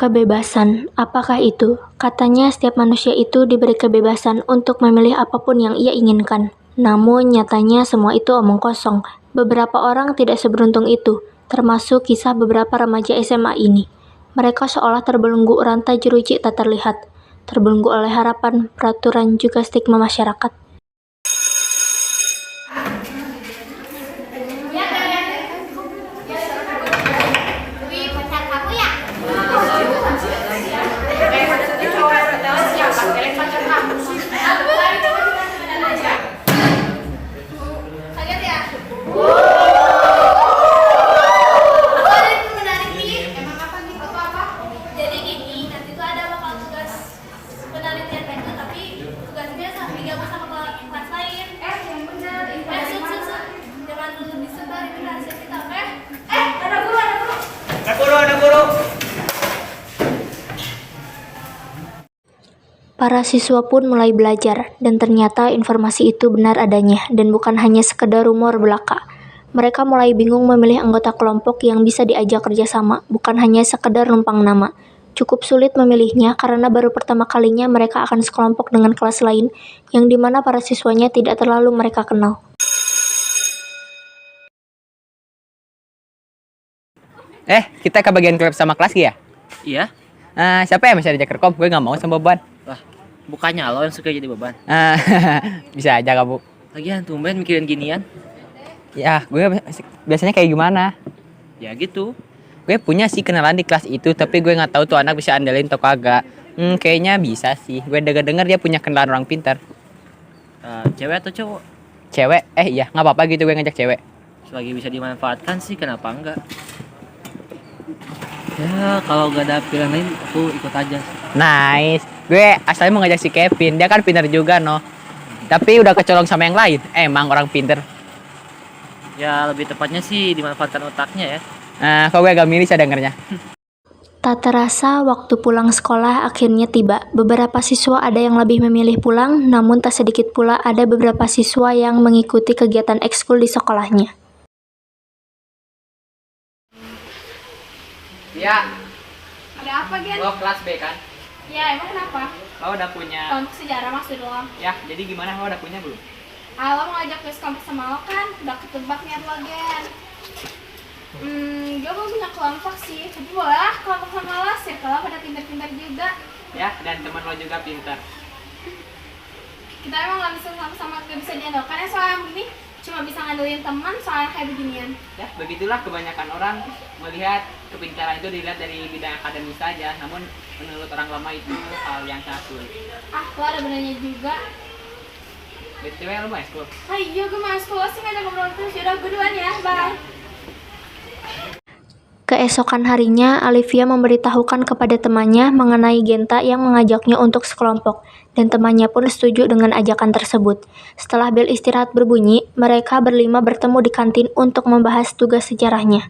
Kebebasan, apakah itu? Katanya setiap manusia itu diberi kebebasan untuk memilih apapun yang ia inginkan. Namun nyatanya semua itu omong kosong. Beberapa orang tidak seberuntung itu, termasuk kisah beberapa remaja SMA ini. Mereka seolah terbelenggu rantai jeruji tak terlihat, terbelenggu oleh harapan, peraturan, juga stigma masyarakat. Para siswa pun mulai belajar, dan ternyata informasi itu benar adanya, dan bukan hanya sekedar rumor belaka. Mereka mulai bingung memilih anggota kelompok yang bisa diajak kerjasama, bukan hanya sekedar numpang nama. Cukup sulit memilihnya karena baru pertama kalinya mereka akan sekelompok dengan kelas lain, yang dimana para siswanya tidak terlalu mereka kenal. Kita ke bagian klub sama kelas ya? Iya? Siapa yang bisa diajak rekom? Gue gak mau sama beban. Lah, bukannya lo yang suka jadi beban. Bisa aja kamu. Lagian tumben mikirin ginian. Ya, gue biasanya kayak gimana? Ya gitu. Gue punya sih kenalan di kelas itu, tapi gue gak tahu tuh anak bisa andelin atau kagak. Kayaknya bisa sih. Gue denger dia punya kenalan orang pintar. Cewek atau cowok? Cewek? Iya, gak apa-apa gitu gue ngajak cewek. Selagi bisa dimanfaatkan sih, kenapa enggak? Ya, kalau gak ada pilihan lain, aku ikut aja. Nice. Gue asalnya mau ngajak si Kevin. Dia kan pintar juga, no. Tapi udah kecolong sama yang lain. Emang orang pintar. Ya, lebih tepatnya sih dimanfaatkan otaknya ya. Kok gue agak miris ya dengernya. Tak terasa waktu pulang sekolah akhirnya tiba. Beberapa siswa ada yang lebih memilih pulang, namun tak sedikit pula ada beberapa siswa yang mengikuti kegiatan ekskul di sekolahnya. Ya, Ada apa, Gen? lo kelas B kan? Ya, emang kenapa? Lo udah punya... Kelompok sejarah maksud lo. Ya, jadi gimana, lo udah punya belum? Lo mau ngajak ke kelompok sama lo kan? Udah ketebak niat lo, Gen. Gue belum punya kelompok sih. Tapi boleh lah kelompok sama lo. Circle pada pintar-pintar juga. Ya, dan teman lo juga pintar. Kita emang gak bisa sama-sama gak bisa diandalkan ya soal yang begini. Cuma bisa ngandelin teman soal kayak beginian. Ya, begitulah kebanyakan orang melihat kepintaran itu dilihat dari bidang akademis saja. Namun menurut orang lama itu hal yang sangat sulit. Lo ada benarnya juga. BTW lo mau ekskul? Iya, gue mau sekolah sih ngajak ngobrol terus. Yaudah, gue duluan ya. Bye. Keesokan harinya, Olivia memberitahukan kepada temannya mengenai Genta yang mengajaknya untuk sekelompok, dan temannya pun setuju dengan ajakan tersebut. Setelah bel istirahat berbunyi, mereka berlima bertemu di kantin untuk membahas tugas sejarahnya.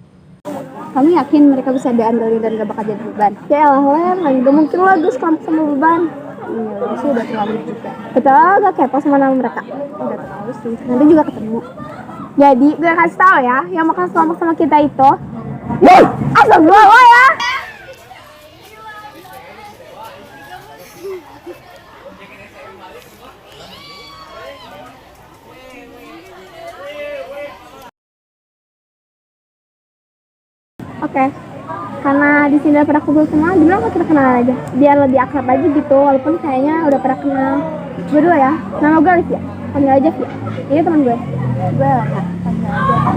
Kamu yakin mereka bisa diandelin dan gak bakal jadi beban? Ya elah Len, gak mungkin lo gue sekelompok sama beban. Iya, sih udah terlalu juga. Betul gak kepo sama nama mereka? Udah terlalu sih, nanti juga ketemu. Jadi gue kasih tau ya, yang makan sekelompok sama kita itu astagfirullah ya. Oke, karena di sini udah pada kumpul semua, gimana kalau kita kenalan aja? Biar lebih akrab aja gitu, walaupun kayaknya udah pada kenal. Gue dulu ya, nama gue Olivia, panggil aja Via. Ini teman gue. Gue Elka, panggil aja.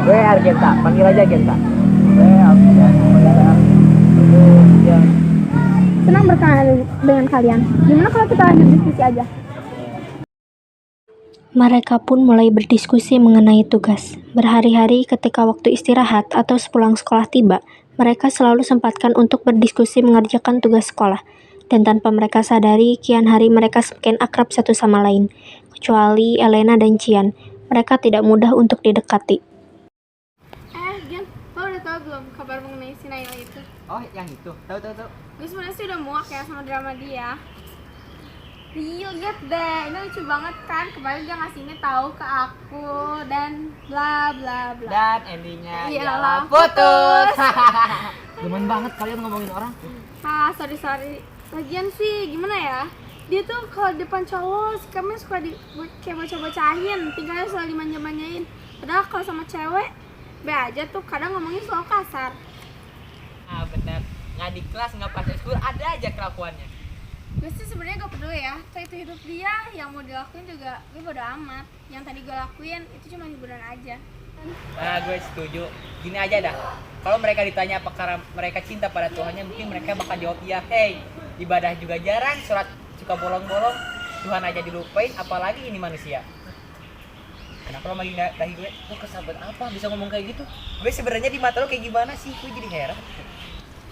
Gue Argenta, panggil aja Genta. Senang berkenalan dengan kalian. Gimana kalau kita lanjut diskusi aja? Mereka pun mulai berdiskusi mengenai tugas. Berhari-hari ketika waktu istirahat atau sepulang sekolah tiba, mereka selalu sempatkan untuk berdiskusi mengerjakan tugas sekolah. Dan tanpa mereka sadari, kian hari mereka semakin akrab satu sama lain. Kecuali Elena dan Cian, mereka tidak mudah untuk didekati. Gen, lo udah tau belum kabar mengenai si Naila itu? Oh, yang itu. Tahu. Gue sebenarnya sih udah muak ya sama drama dia. Lihat deh, ini lucu banget kan. Kemarin dia ngasih ini tahu ke aku dan bla bla bla. Dan endingnya Iyalah, putus. Gemen banget kalian ngomongin orang. Sorry. Lagian sih, gimana ya? Dia tuh kalau di depan cowok, sikapnya suka kayak bocah-bocahin, tinggalnya selalu dimanja-manjain. Padahal kalau sama cewek, be aja tuh, kadang ngomongnya selalu kasar. Ah benar, nggak di kelas nggak pas ekskul ada aja kelakuannya. Gue sih sebenarnya gak peduli ya, kayak itu hidup dia, yang mau dilakuin juga gue bodo amat. Yang tadi gue lakuin, itu cuma hiburan aja. Gue setuju. Gini aja dah, kalau mereka ditanya apakah mereka cinta pada Tuhannya, mungkin mereka bakal jawab iya. Hey, ibadah juga jarang, sholat suka bolong-bolong, Tuhan aja dilupain, apalagi ini manusia. Kenapa lo makin dahi gue? Lo kesabaran apa bisa ngomong kayak gitu? Gue sebenarnya di mata lo kayak gimana sih? Gue jadi heran.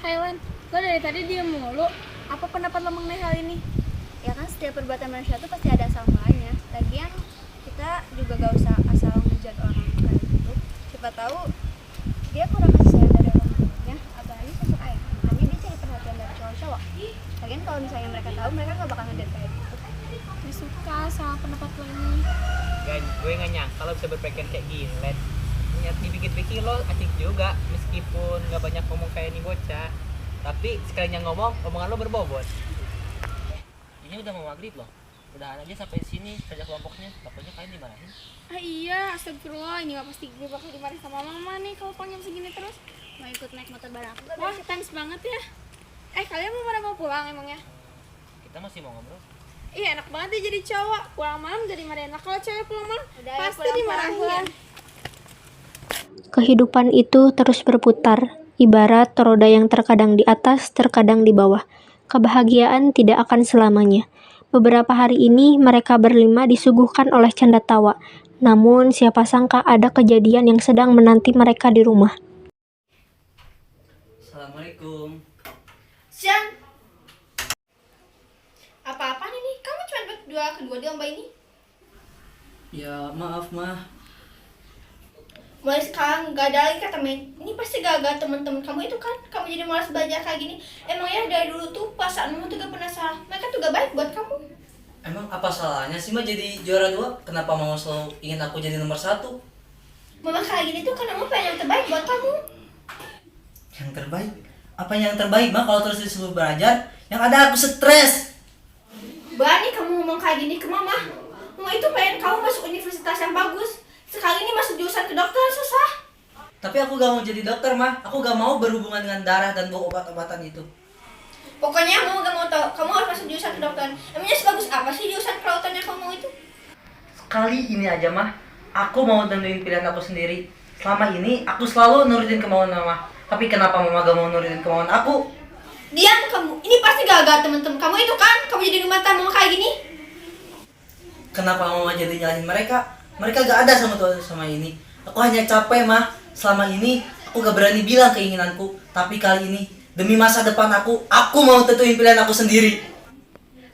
Hai Lan, lo dari tadi diem mulu. Apa pendapat lo mengenai hal ini? Ya kan setiap perbuatan manusia tuh pasti ada asal mulanya. Lagian kita juga gak usah asal ngejat orang kayak gitu. Siapa tahu dia kurang kasih sayang dari orang tuanya, apalagi sosok ayah. Makanya dia cari perhatian dari cowok-cowok. Lagian kalau misalnya mereka tahu, mereka gak bakal ngejat kayak gitu. Gue suka sama pendapat lo ini. Gue gak nyangka lo bisa berpikir kayak gini, Len. Niat dipikir-pikir lo asik juga, meskipun gak banyak ngomong kayak nih bocah. Tapi sekalinya ngomong, omongan lo berbobot. Ini udah mau maghrib loh. Udahan aja sampai sini kerja kelompoknya. Takutnya kalian dimarahin. Iya, astagfirullah, ini gak pasti gue bakal dimarahin sama mama nih kalau panggil segini terus. Mau ikut naik motor bareng aku gak? Wah, thanks banget ya. Kalian pada mau pulang emangnya? Kita masih mau ngobrol. Iya, enak banget ya jadi cowok. Pulang malam jadi marahin. Nah, kalau cewek pulang malam, Udah ya, pasti pulang, dimarahin. Kehidupan itu terus berputar, ibarat roda yang terkadang di atas, terkadang di bawah. Kebahagiaan tidak akan selamanya. Beberapa hari ini mereka berlima disuguhkan oleh canda tawa. Namun siapa sangka ada kejadian yang sedang menanti mereka di rumah. Assalamualaikum. Siang. Apa-apaan ini? Kamu cuma berdua kedua di lomba ini? Ya maaf mah. Mulai sekarang gak ada lagi kata main. Ini pasti gagal teman-teman kamu itu kan. Kamu jadi malas belajar kayak gini. Emang ya dari dulu tuh perasaan kamu tuh gak pernah salah. Mereka tuh gak baik buat kamu. Emang apa salahnya sih mah jadi juara 2? Kenapa mau selalu ingin aku jadi nomor 1? Mama kayak gini tuh karena mau pengen yang terbaik buat kamu. Yang terbaik? Apa yang terbaik mah kalau terus disuruh belajar? Yang ada aku stres. Berani kamu ngomong kayak gini ke mama. Mama itu pengen kamu masuk universitas yang bagus. Sekali ini masuk jurusan kedokteran susah. Tapi aku gak mau jadi dokter mah. Aku gak mau berhubungan dengan darah dan bawa obat-obatan itu. Pokoknya mama gak mau tahu. Kamu harus masuk jurusan kedokteran. Emangnya sebagus apa sih jurusan kelautan yang kamu mau itu? Sekali ini aja mah. Aku mau tentuin pilihan aku sendiri. Selama ini aku selalu nurutin kemauan mama. Tapi kenapa mama gak mau nurutin kemauan aku? Diam kamu. Ini pasti gagal temen-temen kamu itu kan. Kamu jadi mata mama kayak gini. Kenapa mama jadi nyalahin mereka? Mereka gak ada sama Tuhan sama ini. Aku hanya capek mah. Selama ini aku gak berani bilang keinginanku. Tapi kali ini demi masa depan aku mau tentuin pilihan aku sendiri.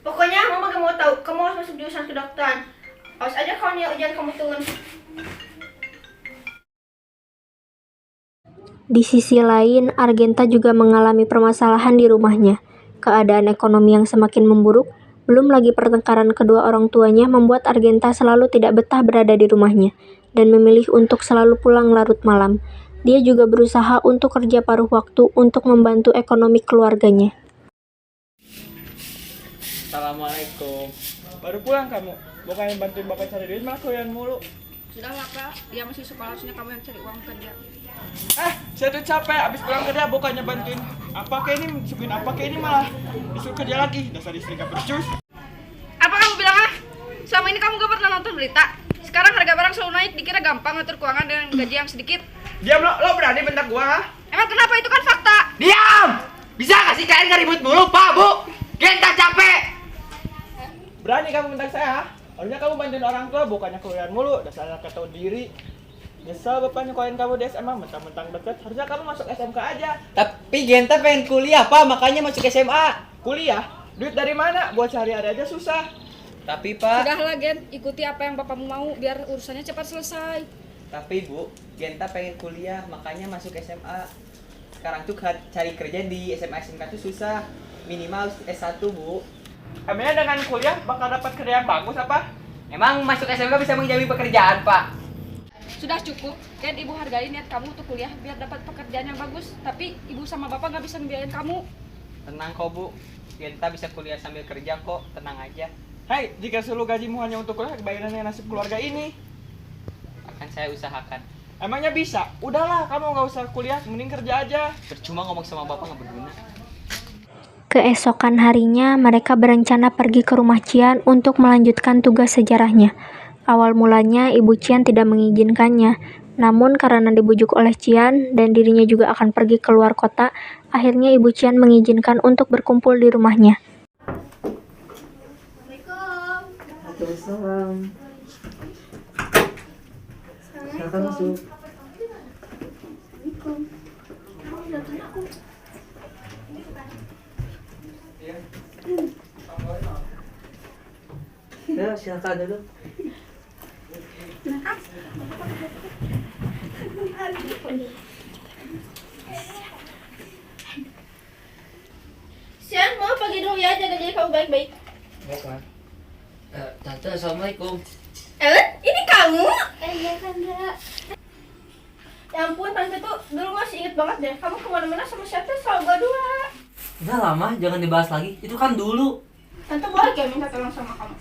Pokoknya mama gak mau tahu. Kamu harus masuk jurusan kedokteran. Awas aja kalau nilai ujian kamu turun. Di sisi lain, Argenta juga mengalami permasalahan di rumahnya. Keadaan ekonomi yang semakin memburuk, belum lagi pertengkaran kedua orang tuanya membuat Argenta selalu tidak betah berada di rumahnya dan memilih untuk selalu pulang larut malam. Dia juga berusaha untuk kerja paruh waktu untuk membantu ekonomi keluarganya. Assalamualaikum. Baru pulang kamu? Bukannya bantuin bapak cari duit malah kalian mulu. Sudahlah kak, dia masih sekolah, harusnya kamu yang cari uang kerja. Saya udah capek abis pulang kerja bukannya bantuin apa kayak ini, sukuin apa kayak ini malah disuruh kerja lagi. Dasar istri gak becus. Apa kamu bilang ah? Selama ini kamu gak pernah nonton berita. Sekarang harga barang selalu naik, dikira gampang ngatur keuangan dengan gaji yang sedikit. Diam lo berani bentak gua ha? Emang kenapa, itu kan fakta. Diam! Bisa gak sih kalian gak ribut mulu, Pak, Bu? Genta capek! Berani kamu bentak saya ha? Harusnya kamu bantuin orang tua bukannya keluar mulu. Dasar anak tahu diri. Nyesel bapak nyukain kamu di SMA, mentang-mentang deket. Harusnya kamu masuk SMK aja. Tapi Genta pengen kuliah, Pak, makanya masuk SMA. Kuliah? Duit dari mana? Buat cari ada aja susah. Tapi, Pak... Sudahlah Gen, ikuti apa yang bapakmu mau biar urusannya cepat selesai. Tapi, Bu, Genta pengen kuliah, makanya masuk SMA. Sekarang tuh cari kerja di SMA-SMK tuh susah. Minimal S1, Bu. Emangnya dengan kuliah bakal dapat kerjaan bagus apa? Emang masuk SMK bisa menjamin pekerjaan, Pak? Sudah cukup, Gen, ibu hargai niat kamu untuk kuliah biar dapat pekerjaan yang bagus. Tapi ibu sama bapak nggak bisa ngebiayain kamu. Tenang kok Bu, kita bisa kuliah sambil kerja kok, tenang aja. Hai, jika seluruh gajimu hanya untuk kuliah, bayarannya nasib keluarga ini. Akan saya usahakan. Emangnya bisa? Udahlah, kamu nggak usah kuliah, mending kerja aja. Percuma ngomong sama bapak nggak berguna. Keesokan harinya, mereka berencana pergi ke rumah Cian untuk melanjutkan tugas sejarahnya. Awal mulanya, Ibu Cian tidak mengizinkannya. Namun karena dibujuk oleh Cian dan dirinya juga akan pergi keluar kota, akhirnya Ibu Cian mengizinkan untuk berkumpul di rumahnya. Waalaikumsalam. Silakan masuk. Ya, silakan dulu. Sian, mau pergi dulu ya, jaga diri kamu baik-baik. Baik, Ma. Tante, assalamualaikum. Ellen, ini kamu? Iya kan, Kak. Ya ampun, tante tuh dulu masih inget banget deh. Kamu kemana-mana sama siapa selalu berdua. Udah lama, jangan dibahas lagi. Itu kan dulu. Tante boleh kayak minta tolong sama kamu?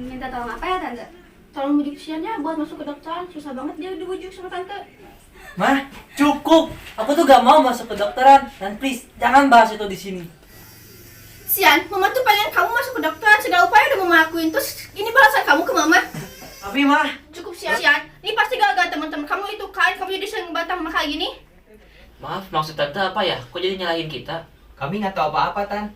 Minta tolong apa ya, Tante? Tolong bujuk Sian ya buat masuk ke dokteran. Susah banget dia dibujuk sama tante. Mah, cukup. Aku tuh gak mau masuk ke dokteran. Dan please, jangan bahas itu di sini. Sian, mama tuh pengen kamu masuk ke dokteran. Segala upaya udah mama lakuin. Terus ini balasan kamu ke mama. Tapi mah, Cukup Sian. Sian, ini pasti gara-gara teman-teman kamu itu kan. Kamu jadi sering ngebantah mama kayak gini. Maaf, maksud Tante apa ya? Kok jadi nyalahin kita? Kami nggak tahu apa-apa, Tan.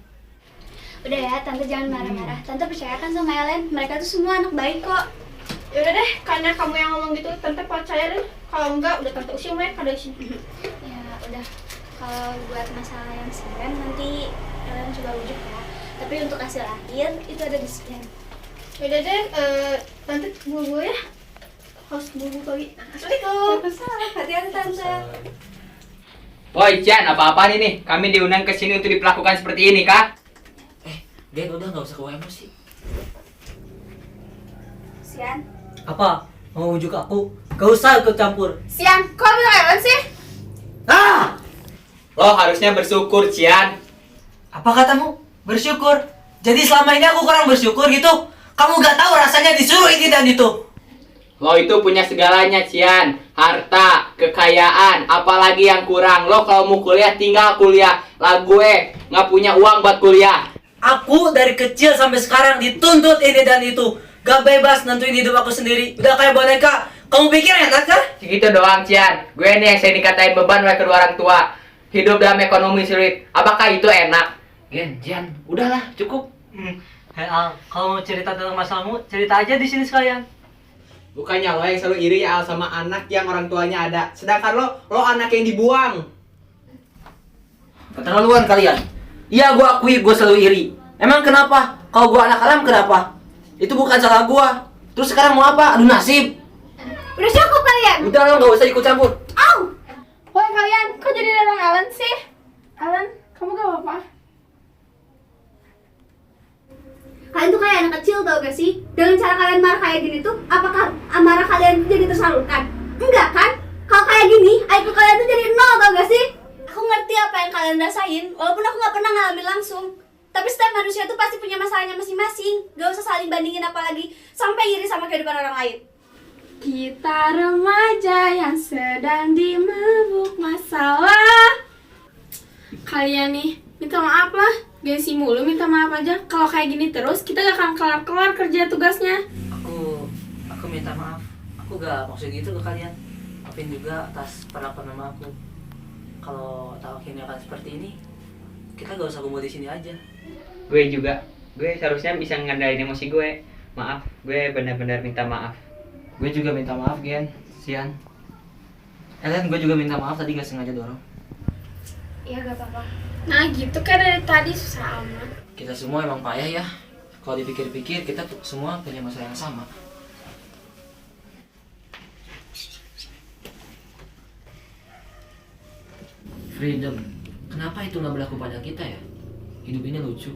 Udah ya, Tante jangan marah-marah. Tante percayakan sama Ellen, mereka tuh semua anak baik kok. Yaudah deh, karena kamu yang ngomong gitu, tante percaya deh. Kalau enggak, udah tante usir mereka dari sini. Ya udah, kalau buat masalah yang Sian nanti Ellen coba wujud ya. Tapi untuk hasil akhir itu ada di Sian. Yaudah deh, tante buru-buru ya. Harus buru-buru pagi. Assalamualaikum. Waalaikumsalam, hati-hati Tante. Woi Cian, apa-apaan ini? Kami diundang ke sini untuk diperlakukan seperti ini, Kak? Gen, udah nggak usah kebawa emosi. Sian, apa? Mau ujuk aku? Gak usah ikut campur. Sian, kok bilang Ellen sih? Ah! Lo harusnya bersyukur, Cian. Apa katamu? Bersyukur? Jadi selama ini aku kurang bersyukur gitu? Kamu gak tahu rasanya disuruh ini dan itu. Lo itu punya segalanya, Cian. Harta, kekayaan, apalagi yang kurang. Lo kalau mau kuliah, tinggal kuliah. Lah gue nggak punya uang buat kuliah. Aku dari kecil sampai sekarang dituntut ini dan itu. Gak bebas nentuin hidup aku sendiri. Udah kayak boneka. Kamu pikir enak kan? Segitu doang, Cian. Gue nih yang sering dikatain beban oleh kedua orang tua. Hidup dalam ekonomi sulit. Apakah itu enak? Gen, Cian, udahlah, cukup. Hei Al, kalau mau cerita tentang masalahmu, cerita aja di sini sekalian. Bukannya lo yang selalu iri ya Al sama anak yang orang tuanya ada. Sedangkan lo anak yang dibuang. Keterlaluan kalian. Iya, gue akui gue selalu iri. Emang kenapa? Kalau gue anak alam kenapa? Itu bukan salah gue. Terus sekarang mau apa? Aduh nasib. Udah cukup kalian. Udah lo gak usah ikut campur. Au! Woi kalian, kok jadi datang Ellen sih? Ellen, kamu gak apa-apa? kalian tuh kayak anak kecil tau gak sih? Dengan cara kalian marah kayak gini tuh, apakah amarah kalian tuh jadi tersalurkan? Enggak kan? Kalau kayak gini, IQ kalian tuh jadi 0 tau gak sih? Aku ngerti apa yang kalian rasain, walaupun aku gak pernah ngalamin langsung. Tapi setiap manusia tuh pasti punya masalahnya masing-masing. Gak usah saling bandingin apalagi sampai iri sama kehidupan orang lain. Kita remaja yang sedang dimabuk masalah. Kalian nih, minta maaf lah. Gengsi mulu minta maaf aja. Kalau kayak gini terus, kita gak akan kelar-kelar kerja tugasnya. Aku minta maaf. Aku gak maksud gitu ke kalian. Maafin juga atas perlakuan mama aku. Kalau tahu akhirnya akan seperti ini, kita gak usah kumpul di sini aja. Gue juga. Gue seharusnya bisa ngendaliin emosi gue. Maaf, gue benar-benar minta maaf. Gue juga minta maaf, Gen. Sian. Ellen, gue juga minta maaf tadi gak sengaja dorong. Iya gak apa-apa. Nah gitu kan dari tadi susah amat. Kita semua emang payah ya. Kalau dipikir-pikir, kita tuh semua punya masalah yang sama. Freedom. Kenapa itu nggak berlaku pada kita ya? Hidup ini lucu.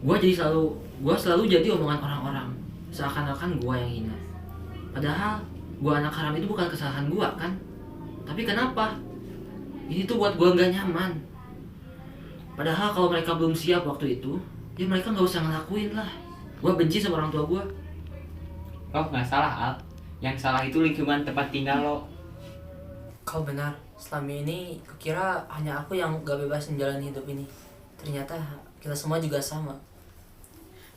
Gua selalu jadi omongan orang-orang. Seakan-akan gua yang hina. Padahal gua anak haram itu bukan kesalahan gua kan? Tapi kenapa? Ini tuh buat gua nggak nyaman. Padahal kalau mereka belum siap waktu itu, ya mereka nggak usah ngelakuin lah. Gue benci sama orang tua gue. Oh nggak salah Al, yang salah itu lingkungan tempat tinggal lo. Kau benar, selama ini kukira hanya aku yang gak bebas menjalani hidup ini. Ternyata kita semua juga sama.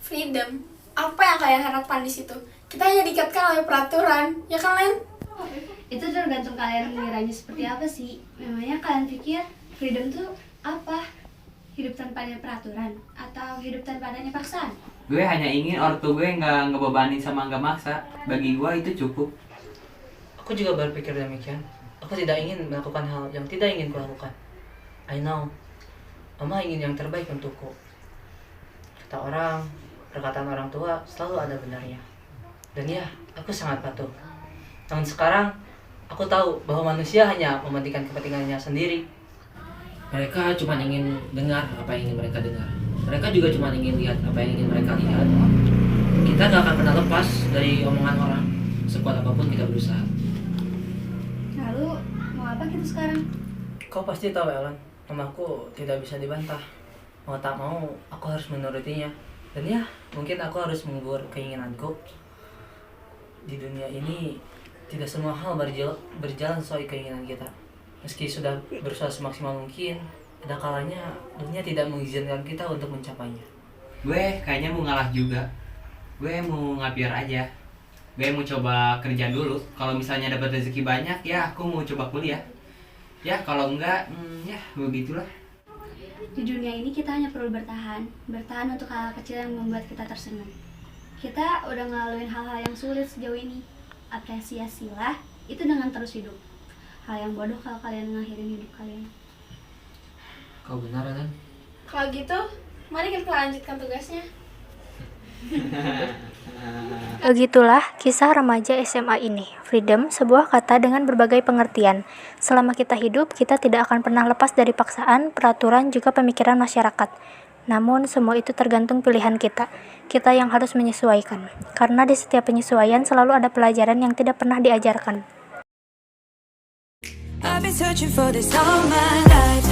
Freedom. Apa yang kalian harapkan di situ? Kita hanya diikatkan oleh peraturan, ya kan Len? Itu tergantung kalian mengiranya seperti apa sih. Memangnya kalian pikir freedom tuh apa? Hidup tanpa adanya peraturan atau hidup tanpa adanya paksaan? Gue hanya ingin ortu gue nggak ngebebanin sama nggak maksa. Bagi gue itu cukup. Aku juga berpikir demikian. Aku tidak ingin melakukan hal yang tidak ingin kulakukan. I know, Mama ingin yang terbaik untukku. Kata orang, perkataan orang tua selalu ada benarnya. Dan ya, aku sangat patuh. Namun sekarang, aku tahu bahwa manusia hanya mementingkan kepentingannya sendiri. Mereka cuma ingin dengar apa yang ingin mereka dengar. Mereka juga cuma ingin lihat apa yang ingin mereka lihat. Kita gak akan pernah lepas dari omongan orang, sekuat apapun kita berusaha. Lalu mau apa kita sekarang? Kau pasti tahu, Ellen, mamaku tidak bisa dibantah. Mau tak mau, aku harus menurutinya. Dan ya, mungkin aku harus mengubur keinginanku. Di dunia ini, tidak semua hal berjalan sesuai keinginan kita. Meski sudah berusaha semaksimal mungkin, ada kalanya dunia tidak mengizinkan kita untuk mencapainya. Gue kayaknya mau ngalah juga. Gue mau ngapiar aja. Gue mau coba kerja dulu. Kalau misalnya dapat rezeki banyak, ya aku mau coba kuliah. Ya kalau enggak, ya begitulah. Di dunia ini kita hanya perlu bertahan. Bertahan untuk hal kecil yang membuat kita tersenyum. Kita udah ngelaluin hal-hal yang sulit sejauh ini. Apresiasilah itu dengan terus hidup. Hal yang bodoh kalau kalian ngakhirin hidup kalian. Kau benar, Ellen? Kalau gitu, mari kita lanjutkan tugasnya. Begitulah kisah remaja SMA ini. Freedom, sebuah kata dengan berbagai pengertian. Selama kita hidup, kita tidak akan pernah lepas dari paksaan, peraturan, juga pemikiran masyarakat. Namun, semua itu tergantung pilihan kita. Kita yang harus menyesuaikan. Karena di setiap penyesuaian selalu ada pelajaran yang tidak pernah diajarkan. I've been searching for this all my life.